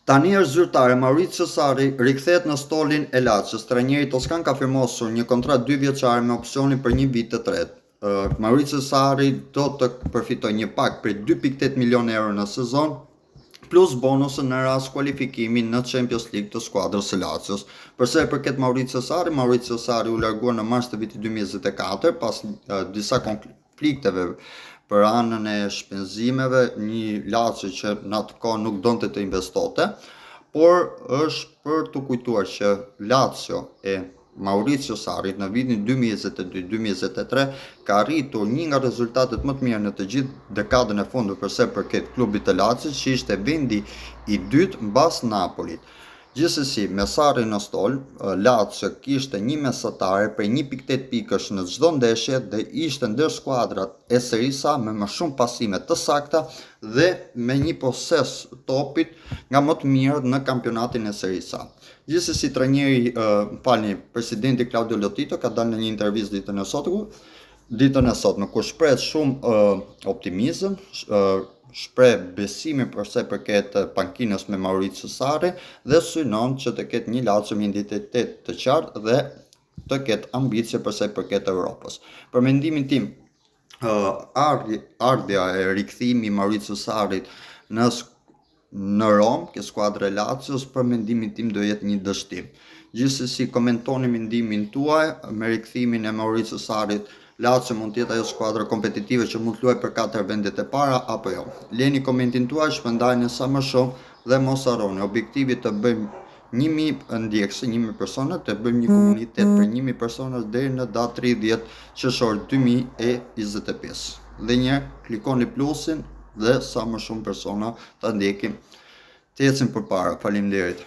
Tani është zyrtare, Mauricio Sarri rikthehet në stolin e Lazio. Trajneri toskan ka firmosur një kontratë 2 vjeçare me opsionin për 1 vit të tretë. Mauricio Sarri do të përfitojë një pak për 2.8 milionë euro në sezon, plus bonusën në rast kualifikimi në Champions League të skuadrës së Lazios. Përsa i përket Mauricio Sarri u largua në mars të vitit 2024 pas disa konflikteve për anën e shpenzimeve, një Lazio që në atë kohë nuk donte të investote, por është për të kujtuar që Lazio e Mauricio Sarri në vitin 2022-2023 ka arritur një nga rezultatet më të mira në të gjithë dekadën e fundit përsa i përket klubit të Lazios, që ishte vendi i dytë mbas Napolit. Gjithsesi, me Sarri në stol, Lazio kishte një mesatare për 1.8 pikësh në çdo ndeshje dhe ishte ndër skuadrat e Serie A me më shumë pasime të sakta dhe me një poses topit nga më të mirët në kampionatin e Serie A. Gjithsesi, presidenti Claudio Lotito ka dalë në një intervistë ditën e sotme, ku shpreh shumë optimizëm, shpreh besimin përsa i përket pankinës me Mauricio Sarri dhe synon që të ketë një Lazio me identitet të qartë dhe të ketë ambicie përsa i përket Europës. Për mendimin tim, ardhja e rikthimi i Mauricio Sarrit në Rom, ke skuadra e Lazios, për mendimin tim do jetë një dështim. Gjithsesi, komentoni mendimin tuaj me rikthimin e Mauricio Sarrit. Lazio mund të jetë ajo skuadra kompetitive që mund të luajë për 4 vendet e para apo jo? Leni komentin tuaj, shpërndajeni sa më shumë dhe mos harroni objektivi të bëjmë 1000 ndjekëse, 1000 persona, të bëjmë një komunitet për 1000 persona deri në datë 30 qershor 2025. Dhe një klikoni plusin dhe sa më shumë persona ta ndjekim të ecim përpara. Faleminderit.